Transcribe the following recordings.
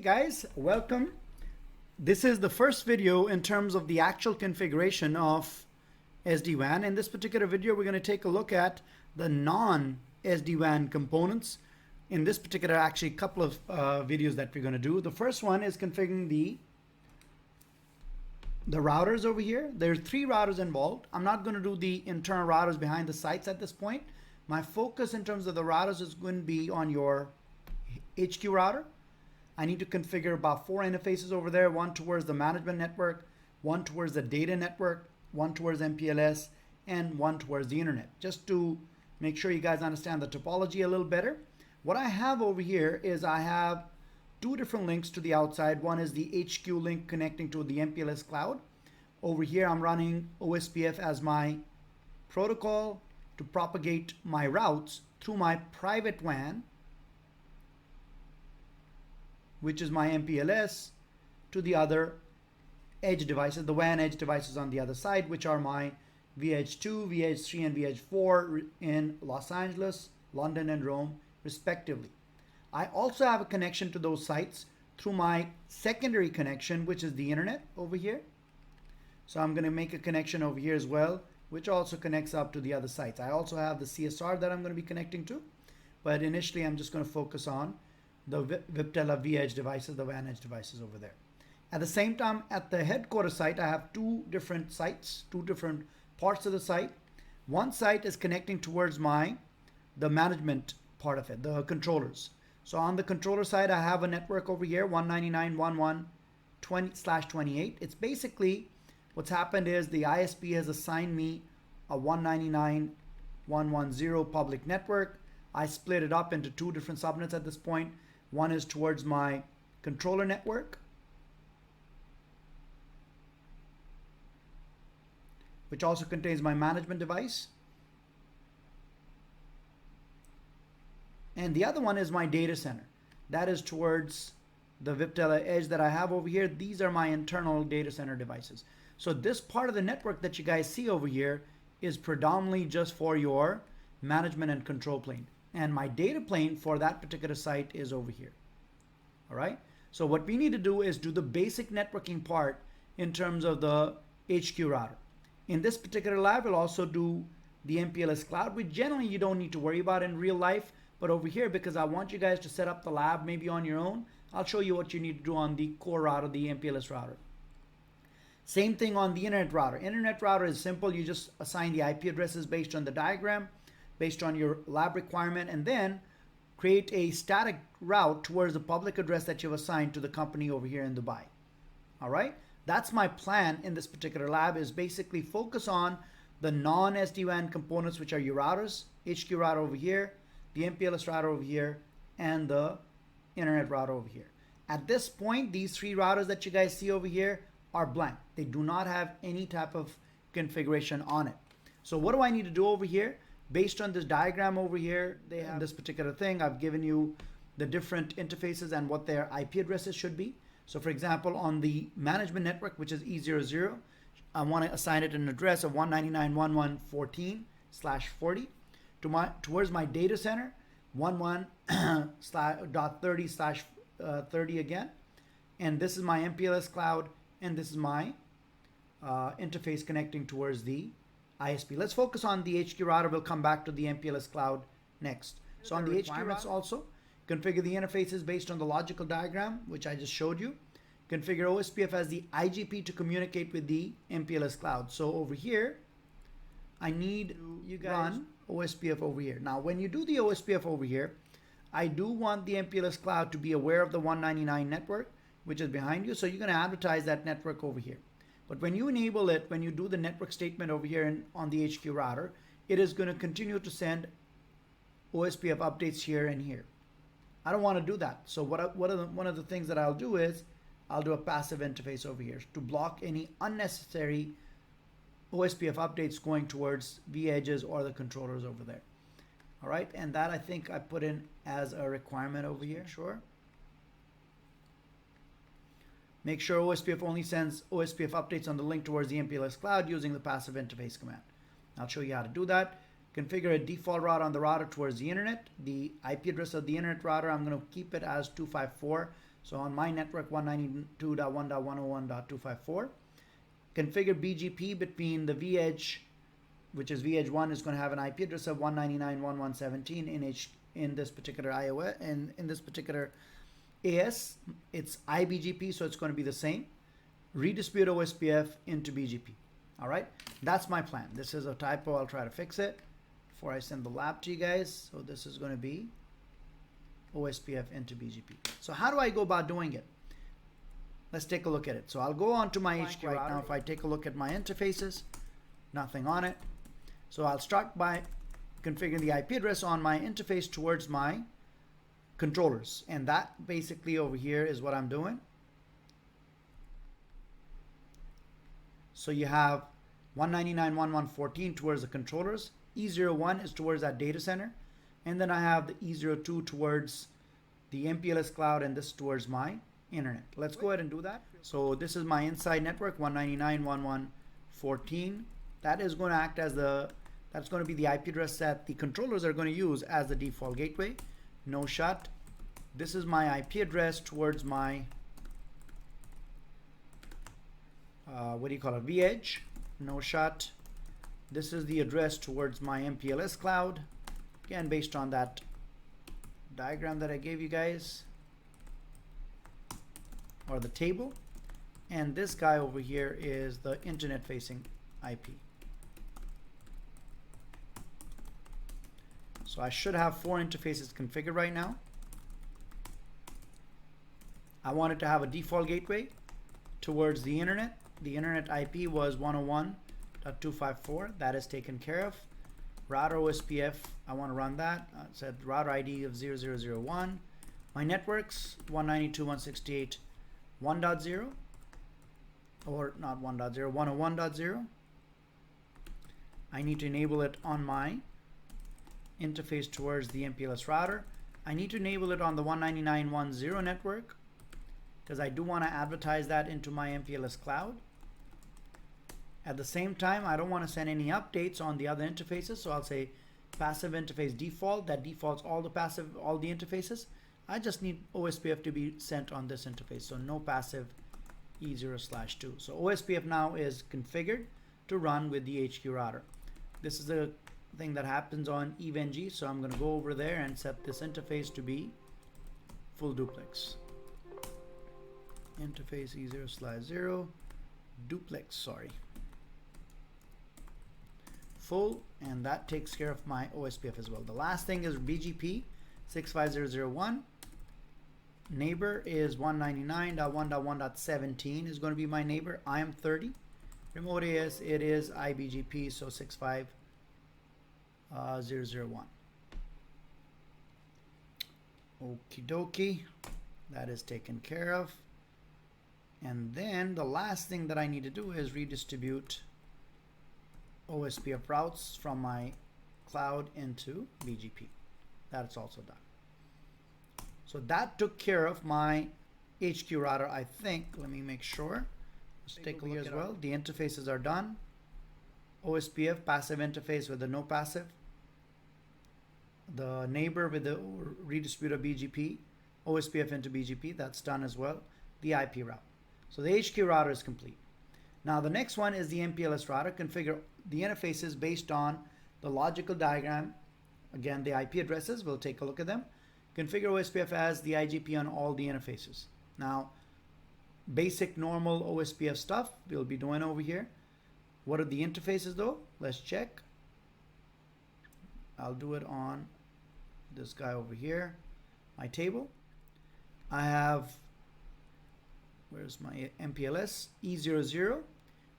guys, welcome. This is the first video in terms of the actual configuration of SD-WAN. In this particular video, we're going to take a look at the non-SD-WAN components. In this particular, actually, couple of videos that we're going to do. The first one is configuring the routers over here. There are 3 routers involved. I'm not going to do the internal routers behind the sites at this point. My focus in terms of the routers is going to be on your HQ router. I need to configure about 4 interfaces over there, one towards the management network, one towards the data network, one towards MPLS, and one towards the internet, just to make sure you guys understand the topology a little better. What I have over here is I have 2 different links to the outside. One is the HQ link connecting to the MPLS cloud. Over here, I'm running OSPF as my protocol to propagate my routes through my private WAN, which is my MPLS, to the other edge devices, the WAN edge devices on the other side, which are my VH2, VH3, and VH4 in Los Angeles, London, and Rome, respectively. I also have a connection to those sites through my secondary connection, which is the internet over here. So I'm going to make a connection over here as well, which also connects up to the other sites. I also have the CSR that I'm going to be connecting to, but initially I'm just going to focus on the Viptela V-Edge devices, the WAN edge devices over there. At the same time, at the headquarters site, I have 2 different sites, 2 different parts of the site. One site is connecting towards the management part of it, the controllers. So on the controller side, I have a network over here, 199.1.1.20/28. It's basically, what's happened is the ISP has assigned me a 199.110 public network. I split it up into 2 different subnets at this point. One is towards my controller network, which also contains my management device. And the other one is my data center. That is towards the Viptela edge that I have over here. These are my internal data center devices. So this part of the network that you guys see over here is predominantly just for your management and control plane. And my data plane for that particular site is over here. All right. So what we need to do is do the basic networking part in terms of the HQ router. In this particular lab, we'll also do the MPLS cloud, which generally you don't need to worry about in real life. But over here, because I want you guys to set up the lab maybe on your own, I'll show you what you need to do on the core router, the MPLS router. Same thing on the internet router. Internet router is simple. You just assign the IP addresses based on the diagram, based on your lab requirement, and then create a static route towards the public address that you've assigned to the company over here in Dubai. All right, that's my plan in this particular lab, is basically focus on the non-SD-WAN components, which are your routers, HQ router over here, the MPLS router over here, and the internet router over here. At this point, these 3 routers that you guys see over here are blank. They do not have any type of configuration on it. So what do I need to do over here? Based on this diagram over here, they have this particular thing. I've given you the different interfaces and what their IP addresses should be. So for example, on the management network, which is E00, I want to assign it an address of 199.1.1.14/40 towards my data center, 11.30/30 again. And this is my MPLS cloud, and this is my interface connecting towards the ISP. Let's focus on the HQ router. We'll come back to the MPLS cloud next. So on the HQ router also, configure the interfaces based on the logical diagram, which I just showed you. Configure OSPF as the IGP to communicate with the MPLS cloud. So over here, I need you guys run OSPF over here. Now, when you do the OSPF over here, I do want the MPLS cloud to be aware of the 199 network, which is behind you. So you're going to advertise that network over here. But when you enable it, when you do the network statement over here on the HQ router, it is going to continue to send OSPF updates here and here. I don't want to do that. So one of the things that I'll do is I'll do a passive interface over here to block any unnecessary OSPF updates going towards V edges or the controllers over there. All right. And that I think I put in as a requirement over here. Sure. Make sure OSPF only sends OSPF updates on the link towards the MPLS cloud using the passive interface command. I'll show you how to do that. Configure a default route on the router towards the internet. The IP address of the internet router, I'm going to keep it as 254 So on my network 192.1.101.254, configure BGP between the vEdge, which is vEdge 1 is going to have an IP address of 199.1.117 in this particular iOS, and in this particular AS, it's iBGP, so it's going to be the same. Redistribute OSPF into BGP. All right, that's my plan. This is a typo. I'll try to fix it before I send the lab to you guys. So this is going to be OSPF into BGP. So how do I go about doing it? Let's take a look at it. So I'll go on to my HQ right now. If I take a look at my interfaces, nothing on it. So I'll start by configuring the IP address on my interface towards my controllers. And that basically over here is what I'm doing. So you have 199.1.1.14 towards the controllers. E01 is towards that data center. And then I have the E02 towards the MPLS cloud, and this towards my internet. Let's go ahead and do that. So this is my inside network 199.1.1.14. That is going to act as that's going to be the IP address that the controllers are going to use as the default gateway. No shut. This is my IP address towards my what do you call it, vEdge. No shut. This is the address towards my MPLS cloud, again based on that diagram that I gave you guys, or the table. And this guy over here is the internet facing IP. So I should have 4 interfaces configured right now. I wanted to have a default gateway towards the internet. The internet IP was 101.254. That is taken care of. Router OSPF, I want to run that. It said router ID of 0001. My networks 192.168.1.0, or not 1.0, 101.0. I need to enable it on my interface towards the MPLS router. I need to enable it on the 199.1.0 network because I do want to advertise that into my MPLS cloud. At the same time, I don't want to send any updates on the other interfaces, so I'll say passive interface default. That defaults all the interfaces. I just need OSPF to be sent on this interface, so no passive E0/2. So OSPF now is configured to run with the HQ router. This is the thing that happens on EVNG, so I'm going to go over there and set this interface to be full duplex. Interface E0/0 duplex, sorry. Full, and that takes care of my OSPF as well. The last thing is BGP 65001. Neighbor is 199.1.1.17 is going to be my neighbor. I am 30. Remote AS, it is iBGP, so 65001. Okie dokie, that is taken care of. And then the last thing that I need to do is redistribute OSPF routes from my cloud into BGP. That's also done. So that took care of my HQ router, I think. Let me make sure. Let's take a look as well. The interfaces are done. OSPF passive interface with the no passive. The neighbor with the redistributed BGP, OSPF into BGP, that's done as well. The IP route. So the HQ router is complete. Now the next one is the MPLS router. Configure the interfaces based on the logical diagram. Again, the IP addresses, we'll take a look at them. Configure OSPF as the IGP on all the interfaces. Now, basic normal OSPF stuff we'll be doing over here. What are the interfaces though? Let's check. I'll do it on this guy over here, my table. I have, where's my MPLS? E00,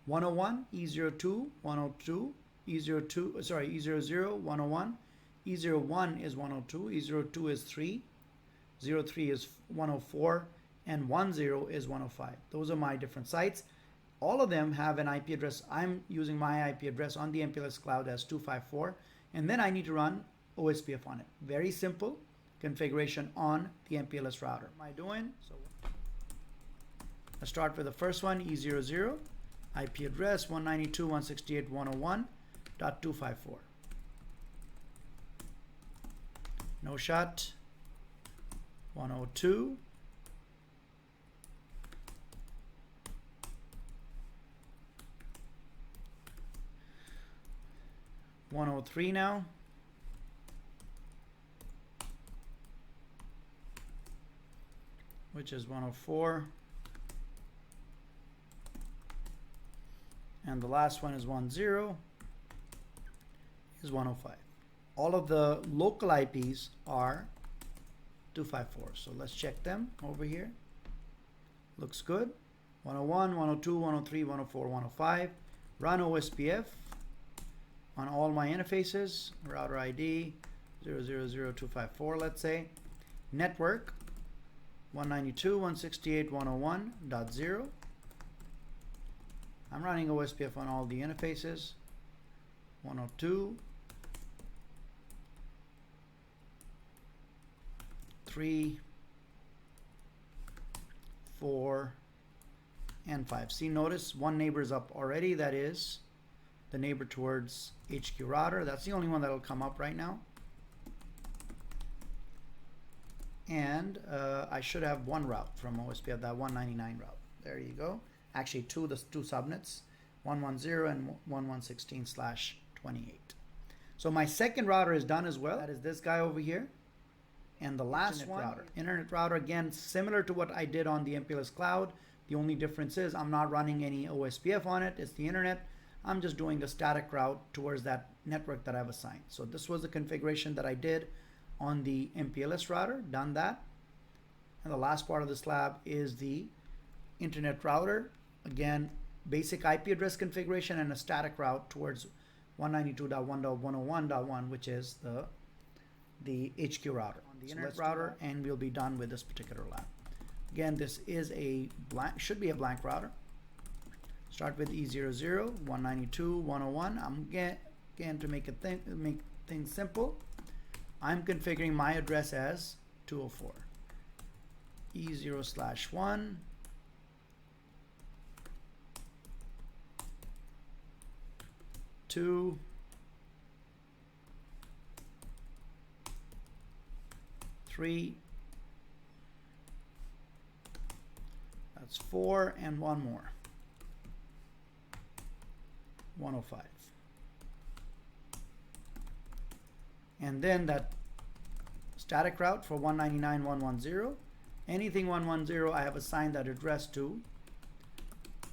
101, E02, 102, E02, sorry, E00, 101, E01 is 102, E02 is 3, 03 is 104, and 10 is 105. Those are my different sites. All of them have an IP address. I'm using my IP address on the MPLS cloud as 254, and then I need to run OSPF on it. Very simple configuration on the MPLS router. What am I doing? So let's start with the first one, E00, IP address 192.168.101.254. No shut, 102, 103 now. Which is 104. And the last one is 10 is 105. All of the local IPs are 254. So let's check them over here. Looks good. 101, 102, 103, 104, 105. Run OSPF on all my interfaces. Router ID 000254, let's say. Network 192.168.101.0. I'm running OSPF on all the interfaces. 102, 3, 4, and 5. See, notice one neighbor is up already. That is the neighbor towards HQ router. That's the only one that will come up right now. And I should have one route from OSPF, that 199 route. There you go. Actually, the two subnets, 110 and 1116/28. So my second router is done as well. That is this guy over here. And the last internet router, again, similar to what I did on the MPLS cloud. The only difference is I'm not running any OSPF on it. It's the internet. I'm just doing a static route towards that network that I've assigned. So this was the configuration that I did on the MPLS router. Done that. And the last part of this lab is the internet router. Again, basic IP address configuration and a static route towards 192.1.101.1, which is the HQ router on the internet router, and we'll be done with this particular lab. Again, this is a blank, should be a blank router. Start with E00, 192.101. I'm again to make things simple, I'm configuring my address as 204. E0/1. 2, 3, that's 4, and one more, 105. And then that static route for 199.110. Anything 110, I have assigned that address to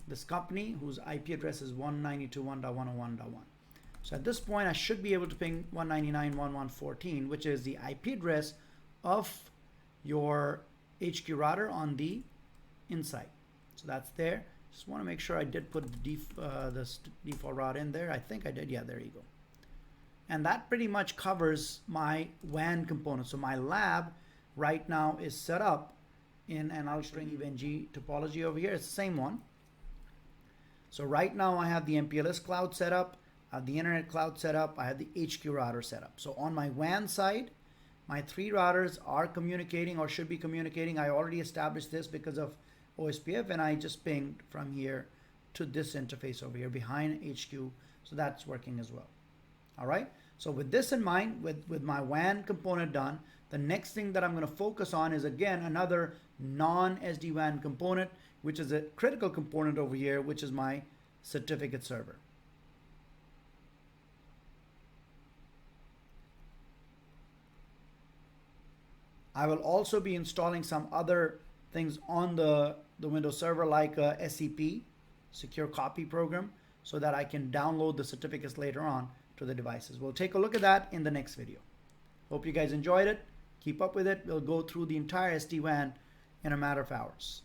this company whose IP address is 192.1.1.1. So at this point, I should be able to ping 199.1.1.14, which is the IP address of your HQ router on the inside. So that's there. Just want to make sure I did put the default route in there. I think I did. Yeah, there you go. And that pretty much covers my WAN component. So my lab right now is set up in an L-string EVNG topology over here. It's the same one. So right now I have the MPLS cloud set up, I have the internet cloud set up, I have the HQ router set up. So on my WAN side, my 3 routers are communicating or should be communicating. I already established this because of OSPF, and I just pinged from here to this interface over here behind HQ. So that's working as well. All right. So with this in mind, with my WAN component done, the next thing that I'm going to focus on is, again, another non-SD-WAN component, which is a critical component over here, which is my certificate server. I will also be installing some other things on the Windows Server, like a SCP, Secure Copy Program, so that I can download the certificates later on to the devices. We'll take a look at that in the next video. Hope you guys enjoyed it. Keep up with it. We'll go through the entire SD-WAN in a matter of hours.